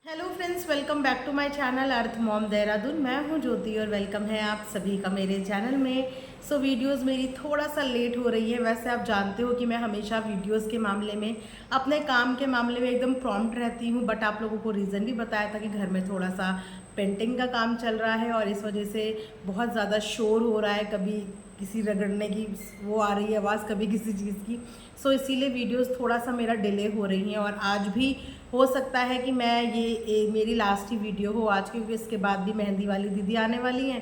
Hello friends, welcome back to my channel earth mom Dehradun. मैं हूं ज्योति और वेलकम है आप सभी का मेरे चैनल में। वीडियोस मेरी थोड़ा सा लेट हो रही है। वैसे आप जानते हो कि मैं हमेशा वीडियोस के मामले में, अपने काम के मामले में एकदम प्रॉम्प्ट रहती हूं, बट आप लोगों को रीज़न भी बताया था कि घर में थोड़ा सा पेंटिंग का काम चल रहा है और इस वजह से बहुत ज़्यादा शोर हो रहा है। कभी किसी रगड़ने की वो आ रही है आवाज़, कभी किसी चीज़ की। इसीलिए वीडियोस थोड़ा सा मेरा डिले हो रही हैं और आज भी हो सकता है कि मैं मेरी लास्ट ही वीडियो हो आज की, क्योंकि इसके बाद भी मेहंदी वाली दीदी आने वाली हैं,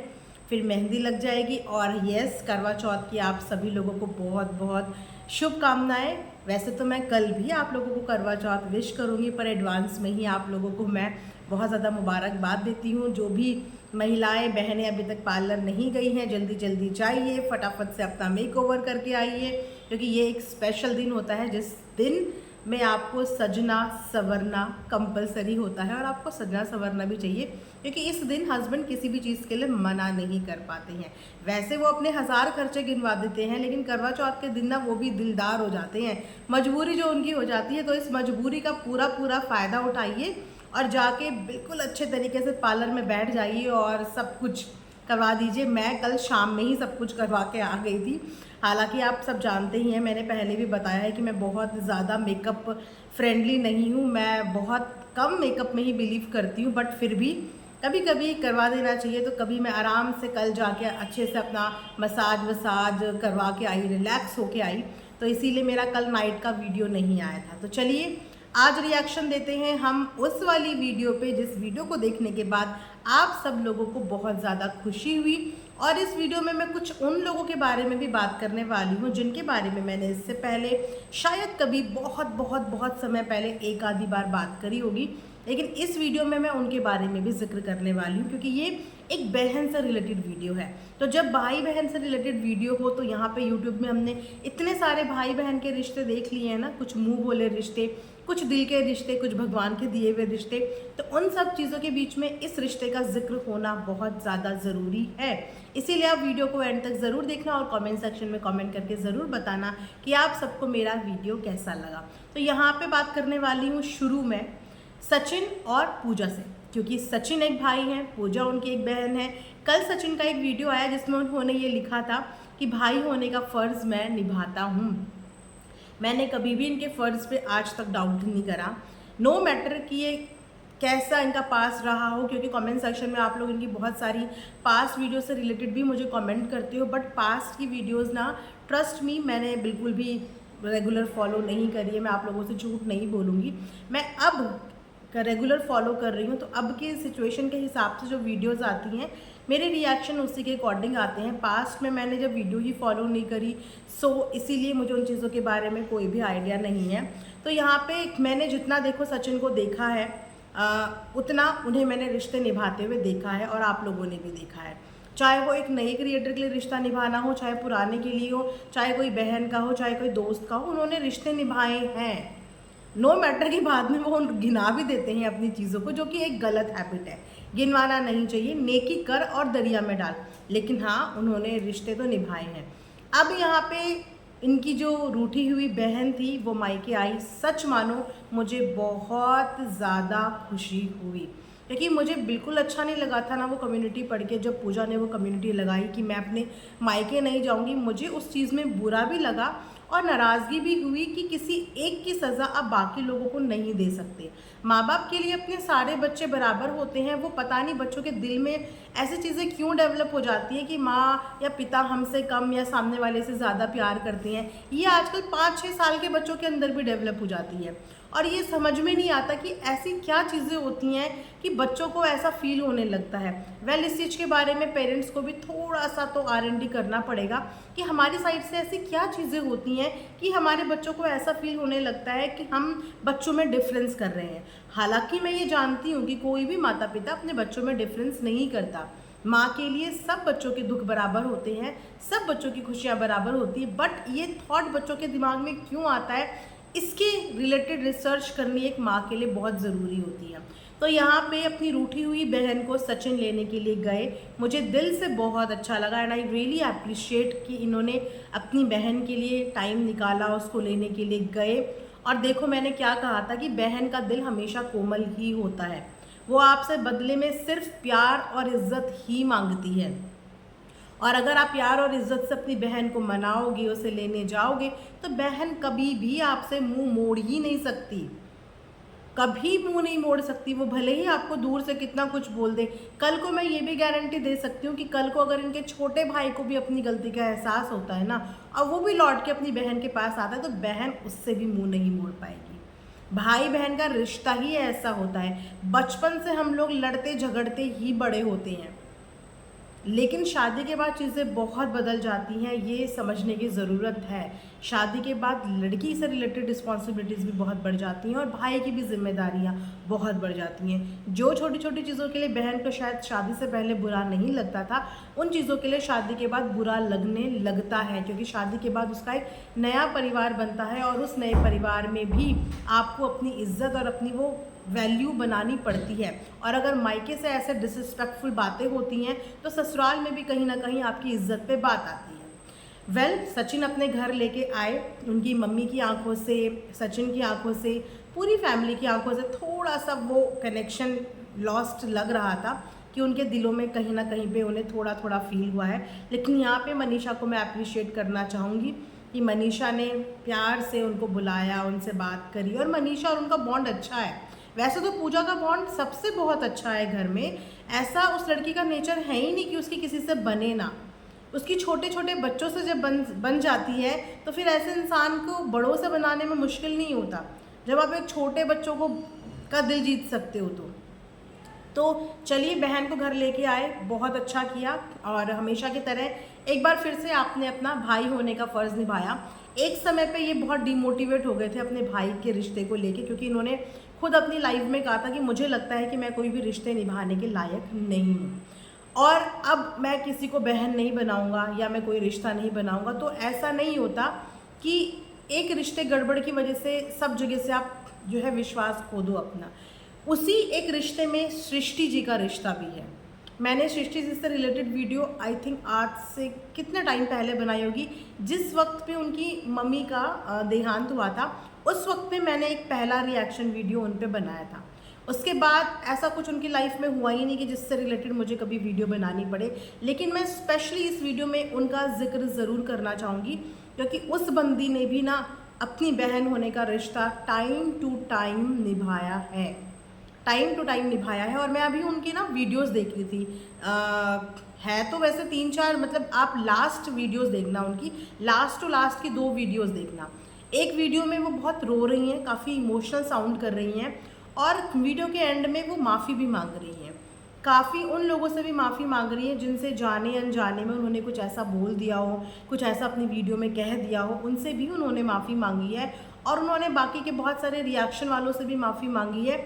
फिर मेहंदी लग जाएगी। और यस, करवा चौथ की आप सभी लोगों को बहुत बहुत शुभकामनाएं। वैसे तो मैं कल भी आप लोगों को करवा चौथ विश करूंगी, पर एडवांस में ही आप लोगों को मैं बहुत ज़्यादा मुबारकबाद देती हूँ। जो भी महिलाएं बहनें अभी तक पार्लर नहीं गई हैं, जल्दी जल्दी जाइए, फटाफट से अपना मेकओवर करके आइए, क्योंकि ये एक स्पेशल दिन होता है जिस दिन में आपको सजना संवरना कंपलसरी होता है। और आपको सजना संवरना भी चाहिए, क्योंकि इस दिन हस्बैंड किसी भी चीज़ के लिए मना नहीं कर पाते हैं। वैसे वो अपने 1000 खर्चे गिनवा देते हैं, लेकिन करवा चौथ के दिन ना वो भी दिलदार हो जाते हैं। मजबूरी जो उनकी हो जाती है, तो इस मजबूरी का पूरा पूरा फ़ायदा उठाइए और जाके बिल्कुल अच्छे तरीके से पार्लर में बैठ जाइए और सब कुछ करवा दीजिए। मैं कल शाम में ही सब कुछ करवा के आ गई थी। हालांकि आप सब जानते ही हैं, मैंने पहले भी बताया है कि मैं बहुत ज़्यादा मेकअप फ्रेंडली नहीं हूँ। मैं बहुत कम मेकअप में ही बिलीव करती हूँ, बट फिर भी कभी कभी करवा देना चाहिए। तो कभी मैं आराम से कल जाके अच्छे से अपना मसाज वसाज करवा के आई, रिलैक्स होके आई। तो इसीलिए मेरा कल नाइट का वीडियो नहीं आया था। तो चलिए आज रिएक्शन देते हैं हम उस वाली वीडियो पे जिस वीडियो को देखने के बाद आप सब लोगों को बहुत ज़्यादा खुशी हुई। और इस वीडियो में मैं कुछ उन लोगों के बारे में भी बात करने वाली हूँ जिनके बारे में मैंने इससे पहले शायद कभी बहुत बहुत बहुत समय पहले एक आधी बार बात करी होगी, लेकिन इस वीडियो में मैं उनके बारे में भी जिक्र करने वाली हूँ, क्योंकि ये एक बहन से रिलेटेड वीडियो है। तो जब भाई बहन से रिलेटेड वीडियो हो तो यहाँ पे यूट्यूब में हमने इतने सारे भाई बहन के रिश्ते देख लिए हैं ना, कुछ मुंह बोले रिश्ते, कुछ दिल के रिश्ते, कुछ भगवान के दिए हुए रिश्ते। तो उन सब चीज़ों के बीच में इस रिश्ते का जिक्र होना बहुत ज़्यादा ज़रूरी है। इसीलिए आप वीडियो को एंड तक ज़रूर देखना और कमेंट सेक्शन में कमेंट करके ज़रूर बताना कि आप सबको मेरा वीडियो कैसा लगा। तो यहाँ पे बात करने वाली हूँ शुरू में सचिन और पूजा से, क्योंकि सचिन एक भाई हैं, पूजा उनकी एक बहन है। कल सचिन का एक वीडियो आया जिसमें उन्होंने ये लिखा था कि भाई होने का फ़र्ज़ मैं निभाता हूँ। मैंने कभी भी इनके फ़र्ज़ पे आज तक डाउट नहीं करा, नो मैटर कि ये कैसा इनका पास रहा हो, क्योंकि कमेंट सेक्शन में आप लोग इनकी बहुत सारी पास्ट वीडियो से रिलेटेड भी मुझे कमेंट करते हो, बट पास्ट की वीडियोस ना, ट्रस्ट मी, मैंने बिल्कुल भी रेगुलर फॉलो नहीं करी है। मैं आप लोगों से झूठ नहीं बोलूँगी, मैं अब रेगुलर फॉलो कर रही हूँ। तो अब की सिचुएशन के हिसाब से जो वीडियोस आती हैं, मेरे रिएक्शन उसी के अकॉर्डिंग आते हैं। पास्ट में मैंने जब वीडियो ही फॉलो नहीं करी, इसीलिए मुझे उन चीज़ों के बारे में कोई भी आइडिया नहीं है। तो यहाँ पे मैंने जितना देखो सचिन को देखा है, उतना उन्हें मैंने रिश्ते निभाते हुए देखा है और आप लोगों ने भी देखा है। चाहे वो एक नए क्रिएटर के लिए रिश्ता निभाना हो, चाहे पुराने के लिए हो, चाहे कोई बहन का हो, चाहे कोई दोस्त का हो, उन्होंने रिश्ते निभाए हैं। नो मैटर की बाद में वो गिना भी देते हैं अपनी चीज़ों को, जो कि एक गलत हैबिट है, गिनवाना नहीं चाहिए। नेकी कर और दरिया में डाल, लेकिन हाँ, उन्होंने रिश्ते तो निभाए हैं। अब यहाँ पे इनकी जो रूठी हुई बहन थी वो मायके आई। सच मानो मुझे बहुत ज़्यादा खुशी हुई, क्योंकि मुझे बिल्कुल अच्छा नहीं लगा था ना वो कम्युनिटी पढ़ के। जब पूजा ने वो कम्युनिटी लगाई कि मैं अपने मायके नहीं जाऊंगी, मुझे उस चीज़ में बुरा भी लगा और नाराज़गी भी हुई कि किसी एक की सज़ा आप बाकी लोगों को नहीं दे सकते। माँ बाप के लिए अपने सारे बच्चे बराबर होते हैं। वो पता नहीं बच्चों के दिल में ऐसी चीज़ें क्यों डेवलप हो जाती हैं कि माँ या पिता हमसे कम या सामने वाले से ज़्यादा प्यार करते हैं। ये आजकल 5-6 साल के बच्चों के अंदर भी डेवलप हो जाती है, और ये समझ में नहीं आता कि ऐसी क्या चीज़ें होती हैं कि बच्चों को ऐसा फील होने लगता है। वेल, इस चीज़ के बारे में पेरेंट्स को भी थोड़ा सा तो R&D करना पड़ेगा कि हमारी साइड से ऐसी क्या चीज़ें होती हैं कि हमारे बच्चों को ऐसा फील होने लगता है कि हम बच्चों में डिफरेंस कर रहे हैं। हालांकि मैं ये जानती हूँ कि कोई भी माता पिता अपने बच्चों में डिफरेंस नहीं करता। माँ के लिए सब बच्चों के दुख बराबर होते हैं, सब बच्चों की खुशियाँ बराबर होती है, बट ये थॉट बच्चों के दिमाग में क्यों आता है, इसके रिलेटेड रिसर्च करनी एक माँ के लिए बहुत ज़रूरी होती है। तो यहाँ पे अपनी रूठी हुई बहन को सचिन लेने के लिए गए। मुझे दिल से बहुत अच्छा लगा एंड आई रियली अप्रिशिएट कि इन्होंने अपनी बहन के लिए टाइम निकाला, उसको लेने के लिए गए। और देखो मैंने क्या कहा था कि बहन का दिल हमेशा कोमल ही होता है, वो आपसे बदले में सिर्फ प्यार और इज्जत ही मांगती है। और अगर आप प्यार और इज्जत से अपनी बहन को मनाओगे, उसे लेने जाओगे, तो बहन कभी भी आपसे मुंह मोड़ ही नहीं सकती, कभी मुंह नहीं मोड़ सकती। वो भले ही आपको दूर से कितना कुछ बोल दे। कल को मैं ये भी गारंटी दे सकती हूँ कि कल को अगर इनके छोटे भाई को भी अपनी गलती का एहसास होता है ना, और वो भी लौट के अपनी बहन के पास आता है, तो बहन उससे भी मुंह नहीं मोड़ पाएगी। भाई बहन का रिश्ता ही ऐसा होता है। बचपन से हम लोग लड़ते झगड़ते ही बड़े होते हैं, लेकिन शादी के बाद चीज़ें बहुत बदल जाती हैं, ये समझने की ज़रूरत है। शादी के बाद लड़की से रिलेटेड रिस्पॉन्सिबिलिटीज़ भी बहुत बढ़ जाती हैं और भाई की भी जिम्मेदारियां बहुत बढ़ जाती हैं। जो छोटी छोटी चीज़ों के लिए बहन को शायद शादी से पहले बुरा नहीं लगता था, उन चीज़ों के लिए शादी के बाद बुरा लगने लगता है, क्योंकि शादी के बाद उसका एक नया परिवार बनता है और उस नए परिवार में भी आपको अपनी इज्जत और अपनी वो वैल्यू बनानी पड़ती है। और अगर मायके से ऐसे डिसरिस्पेक्टफुल बातें होती हैं, तो ससुराल में भी कहीं ना कहीं आपकी इज्जत पे बात आती है। सचिन अपने घर लेके आए, उनकी मम्मी की आंखों से, सचिन की आंखों से, पूरी फैमिली की आंखों से थोड़ा सा वो कनेक्शन लॉस्ट लग रहा था, कि उनके दिलों में कहीं ना कहीं पे उन्हें थोड़ा थोड़ा फील हुआ है। लेकिन यहाँ पे मनीषा को मैं अप्रिशिएट करना चाहूँगी कि मनीषा ने प्यार से उनको बुलाया, उनसे बात करी, और मनीषा और उनका बॉन्ड अच्छा है। वैसे तो पूजा का बॉन्ड सबसे बहुत अच्छा है घर में। ऐसा उस लड़की का नेचर है ही नहीं कि उसकी किसी से बने ना। उसकी छोटे छोटे बच्चों से जब बन जाती है, तो फिर ऐसे इंसान को बड़ों से बनाने में मुश्किल नहीं होता, जब आप एक छोटे बच्चों को का दिल जीत सकते हो। तो चलिए, बहन को घर लेके आए, बहुत अच्छा किया। और हमेशा की तरह एक बार फिर से आपने अपना भाई होने का फ़र्ज़ निभाया। एक समय पे ये बहुत डिमोटिवेट हो गए थे अपने भाई के रिश्ते को लेके, क्योंकि इन्होंने खुद अपनी लाइफ में कहा था कि मुझे लगता है कि मैं कोई भी रिश्ते निभाने के लायक नहीं हूँ, और अब मैं किसी को बहन नहीं बनाऊंगा या मैं कोई रिश्ता नहीं बनाऊंगा। तो ऐसा नहीं होता कि एक रिश्ते गड़बड़ की वजह से सब जगह से आप जो है विश्वास खो दो अपना। उसी एक रिश्ते में सृष्टि जी का रिश्ता भी है। मैंने सृष्टि जी से रिलेटेड वीडियो आई थिंक आज से कितने टाइम पहले बनाई होगी, जिस वक्त पे उनकी मम्मी का देहांत हुआ था, उस वक्त पे मैंने एक पहला रिएक्शन वीडियो उन पे बनाया था। उसके बाद ऐसा कुछ उनकी लाइफ में हुआ ही नहीं कि जिससे रिलेटेड मुझे कभी वीडियो बनानी पड़े। लेकिन मैं स्पेशली इस वीडियो में उनका जिक्र ज़रूर करना चाहूँगी, क्योंकि उस बंदी ने भी ना अपनी बहन होने का रिश्ता टाइम टू टाइम निभाया है, टाइम टू टाइम निभाया है। और मैं अभी उनकी ना वीडियोस देख रही थी, है तो वैसे 3-4, मतलब आप लास्ट वीडियोस देखना, उनकी लास्ट टू लास्ट की 2 वीडियोस देखना। एक वीडियो में वो बहुत रो रही हैं, काफ़ी इमोशनल साउंड कर रही हैं, और वीडियो के एंड में वो माफ़ी भी मांग रही हैं। काफ़ी उन लोगों से भी माफ़ी मांग रही हैं जिनसे जाने अनजाने में उन्होंने कुछ ऐसा बोल दिया हो, कुछ ऐसा अपनी वीडियो में कह दिया हो, उनसे भी उन्होंने माफ़ी मांगी है। और उन्होंने बाकी के बहुत सारे रिएक्शन वालों से भी माफ़ी मांगी है।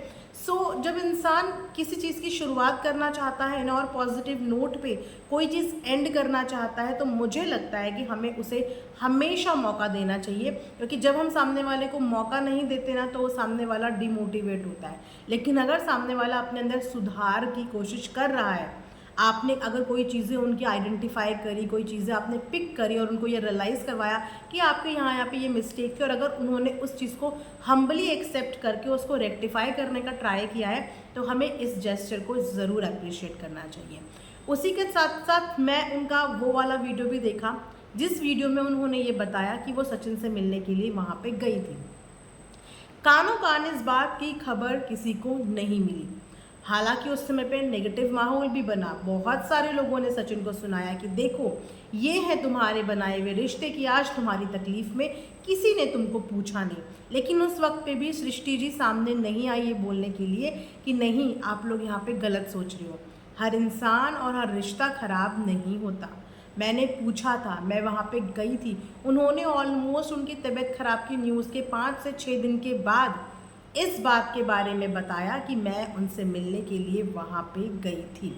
जब इंसान किसी चीज़ की शुरुआत करना चाहता है ना, और पॉजिटिव नोट पे कोई चीज़ एंड करना चाहता है, तो मुझे लगता है कि हमें उसे हमेशा मौका देना चाहिए। क्योंकि जब हम सामने वाले को मौका नहीं देते ना, तो वो सामने वाला डिमोटिवेट होता है। लेकिन अगर सामने वाला अपने अंदर सुधार की कोशिश कर रहा है, आपने अगर कोई चीज़ें उनकी आइडेंटिफाई करी, कोई चीज़ें आपने पिक करी और उनको ये रियलाइज़ करवाया कि आपके यहाँ पे ये मिस्टेक थी, और अगर उन्होंने उस चीज़ को हम्बली एक्सेप्ट करके उसको रेक्टिफाई करने का ट्राई किया है, तो हमें इस जेस्चर को ज़रूर अप्रिशिएट करना चाहिए। उसी के साथ साथ मैं उनका वो वाला वीडियो भी देखा, जिस वीडियो में उन्होंने ये बताया कि वो सचिन से मिलने के लिए वहाँ पर गई थी। कानों कान इस बात की खबर किसी को नहीं मिली। हालांकि उस समय पे नेगेटिव माहौल भी बना, बहुत सारे लोगों ने सचिन को सुनाया कि देखो ये है तुम्हारे बनाए हुए रिश्ते की आज तुम्हारी तकलीफ में किसी ने तुमको पूछा नहीं। लेकिन उस वक्त पे भी सृष्टि जी सामने नहीं आई ये बोलने के लिए कि नहीं, आप लोग यहाँ पे गलत सोच रहे हो, हर इंसान और हर रिश्ता खराब नहीं होता। मैंने पूछा था, मैं वहाँ पे गई थी, उन्होंने ऑलमोस्ट उनकी तबीयत खराब की न्यूज़ के 5 से 6 दिन के बाद इस बात के बारे में बताया कि मैं उनसे मिलने के लिए वहाँ पे गई थी।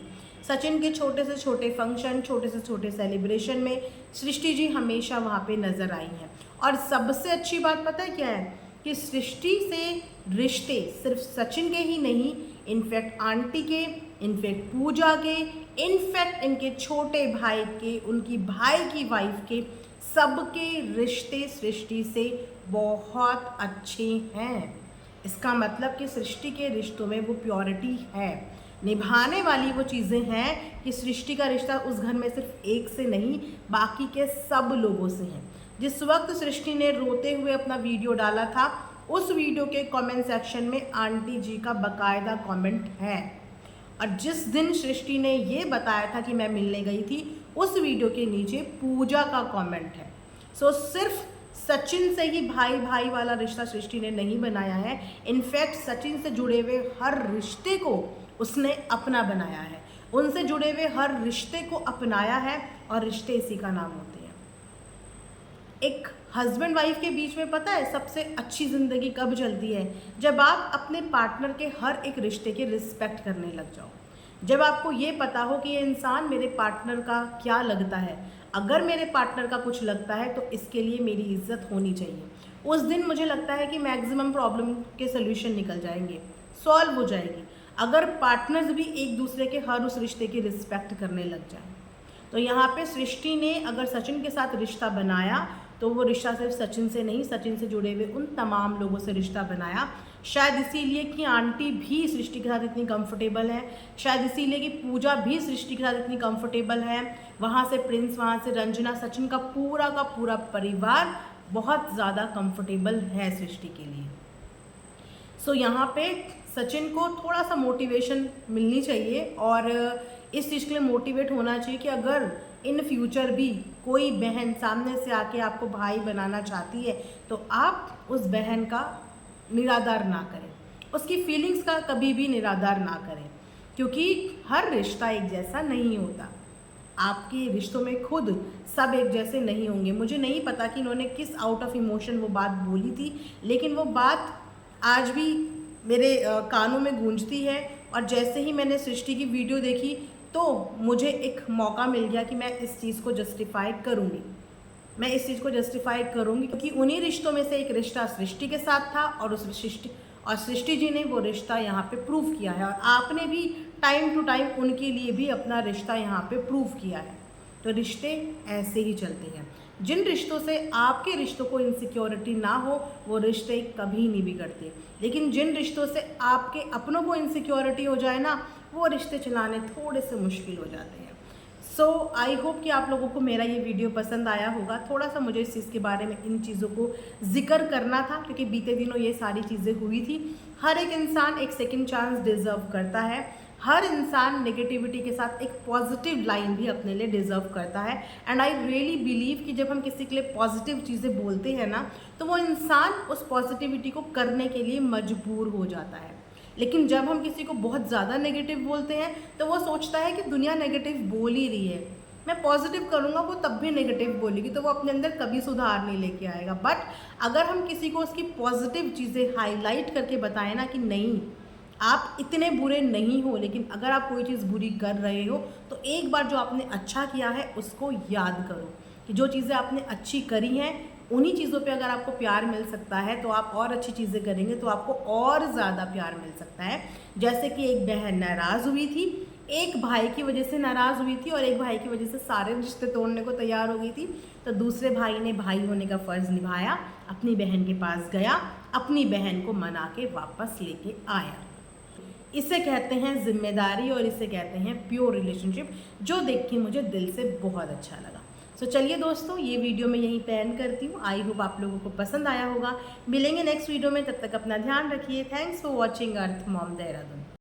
सचिन के छोटे से छोटे फंक्शन, छोटे से छोटे सेलिब्रेशन में सृष्टि जी हमेशा वहाँ पे नज़र आई हैं। और सबसे अच्छी बात पता है क्या है, कि सृष्टि से रिश्ते सिर्फ सचिन के ही नहीं, इनफैक्ट आंटी के, इनफैक्ट पूजा के, इनफैक्ट इनके छोटे भाई के, उनकी भाई की वाइफ के, सबके रिश्ते सृष्टि से बहुत अच्छे हैं। इसका मतलब कि सृष्टि के रिश्तों में वो प्योरिटी है, निभाने वाली वो चीज़ें हैं कि सृष्टि का रिश्ता उस घर में सिर्फ एक से नहीं बाकी के सब लोगों से है। जिस वक्त सृष्टि ने रोते हुए अपना वीडियो डाला था, उस वीडियो के कमेंट सेक्शन में आंटी जी का बकायदा कमेंट है। और जिस दिन सृष्टि ने ये बताया था कि मैं मिलने गई थी, उस वीडियो के नीचे पूजा का कमेंट है। सो सिर्फ सचिन से ही भाई भाई वाला रिश्ता सृष्टि ने नहीं बनाया है, इनफैक्ट सचिन से जुड़े हुए हर रिश्ते को उसने अपना बनाया है, उनसे जुड़े हुए हर रिश्ते को अपनाया है, और रिश्ते इसी का नाम होते हैं। एक हस्बैंड वाइफ के बीच में पता है सबसे अच्छी ज़िंदगी कब चलती है? जब आप अपने पार्टनर के हर एक रिश्ते की रिस्पेक्ट करने लग जाओ, जब आपको ये पता हो कि ये इंसान मेरे पार्टनर का क्या लगता है, अगर मेरे पार्टनर का कुछ लगता है तो इसके लिए मेरी इज्जत होनी चाहिए। उस दिन मुझे लगता है कि मैक्सिमम प्रॉब्लम के सोल्यूशन निकल जाएंगे, सॉल्व हो जाएगी, अगर पार्टनर्स भी एक दूसरे के हर उस रिश्ते की रिस्पेक्ट करने लग जाए। तो यहाँ पे सृष्टि ने अगर सचिन के साथ रिश्ता बनाया तो वो रिश्ता सिर्फ सचिन से नहीं, सचिन से जुड़े हुए उन तमाम लोगों से रिश्ता बनाया। शायद इसीलिए कि आंटी भी सृष्टि के साथ इतनी कंफर्टेबल है, शायद इसीलिए कि पूजा भी सृष्टि के साथ इतनी कंफर्टेबल है, वहाँ से प्रिंस, वहाँ से रंजना, सचिन का पूरा परिवार बहुत ज़्यादा कंफर्टेबल है सृष्टि के लिए। सो यहाँ पे सचिन को थोड़ा सा मोटिवेशन मिलनी चाहिए, और इस चीज़ के लिए मोटिवेट होना चाहिए कि अगर इन फ्यूचर भी कोई बहन सामने से आके आपको भाई बनाना चाहती है तो आप उस बहन का निरादर ना करें, उसकी फीलिंग्स का कभी भी निरादर ना करें, क्योंकि हर रिश्ता एक जैसा नहीं होता। आपके रिश्तों में खुद सब एक जैसे नहीं होंगे। मुझे नहीं पता कि इन्होंने किस आउट ऑफ इमोशन वो बात बोली थी, लेकिन वो बात आज भी मेरे कानों में गूंजती है। और जैसे ही मैंने सृष्टि की वीडियो देखी तो मुझे एक मौका मिल गया कि मैं इस चीज़ को जस्टिफाई करूँगी, मैं इस चीज़ को जस्टिफाई करूँगी, क्योंकि उन्हीं रिश्तों में से एक रिश्ता सृष्टि के साथ था, और सृष्टि जी ने वो रिश्ता यहाँ पे प्रूव किया है, और आपने भी टाइम टू टाइम उनके लिए भी अपना रिश्ता यहाँ पे प्रूव किया है। तो रिश्ते ऐसे ही चलते हैं। जिन रिश्तों से आपके रिश्तों को इनसिक्योरिटी ना हो वो रिश्ते कभी नहीं बिगड़ते, लेकिन जिन रिश्तों से आपके अपनों को इनसिक्योरिटी हो जाए ना, वो रिश्ते चलाने थोड़े से मुश्किल हो जाते हैं। सो आई होप कि आप लोगों को मेरा ये वीडियो पसंद आया होगा। थोड़ा सा मुझे इस चीज़ के बारे में, इन चीज़ों को जिक्र करना था, क्योंकि बीते दिनों ये सारी चीज़ें हुई थी। हर एक इंसान एक सेकेंड चांस डिज़र्व करता है, हर इंसान नेगेटिविटी के साथ एक पॉजिटिव लाइन भी अपने लिए डिज़र्व करता है। एंड आई रियली बिलीव कि जब हम किसी के लिए पॉजिटिव चीज़ें बोलते हैं ना, तो वो इंसान उस पॉजिटिविटी को करने के लिए मजबूर हो जाता है। लेकिन जब हम किसी को बहुत ज़्यादा नेगेटिव बोलते हैं तो वो सोचता है कि दुनिया नेगेटिव बोल ही रही है, मैं पॉजिटिव करूँगा वो तब भी नेगेटिव बोलेगी, तो वो अपने अंदर कभी सुधार नहीं लेके आएगा। बट अगर हम किसी को उसकी पॉजिटिव चीज़ें हाईलाइट करके बताएं ना कि नहीं आप इतने बुरे नहीं हो, लेकिन अगर आप कोई चीज़ बुरी कर रहे हो तो एक बार जो आपने अच्छा किया है उसको याद करो, कि जो चीज़ें आपने अच्छी करी हैं उन्हीं चीज़ों पे अगर आपको प्यार मिल सकता है तो आप और अच्छी चीज़ें करेंगे तो आपको और ज़्यादा प्यार मिल सकता है। जैसे कि एक बहन नाराज़ हुई थी, एक भाई की वजह से नाराज़ हुई थी, और एक भाई की वजह से सारे रिश्ते तोड़ने को तैयार हो गई थी, तो दूसरे भाई ने भाई होने का फ़र्ज़ निभाया, अपनी बहन के पास गया, अपनी बहन को मना के वापस लेके आया। इसे कहते हैं जिम्मेदारी, और इसे कहते हैं प्योर रिलेशनशिप, जो देख के मुझे दिल से बहुत अच्छा लगा। सो चलिए दोस्तों, ये वीडियो मैं यहीं पे एंड करती हूँ। आई होप आप लोगों को पसंद आया होगा। मिलेंगे नेक्स्ट वीडियो में, तब तक अपना ध्यान रखिए। Thanks for watching earth mom Dehradun.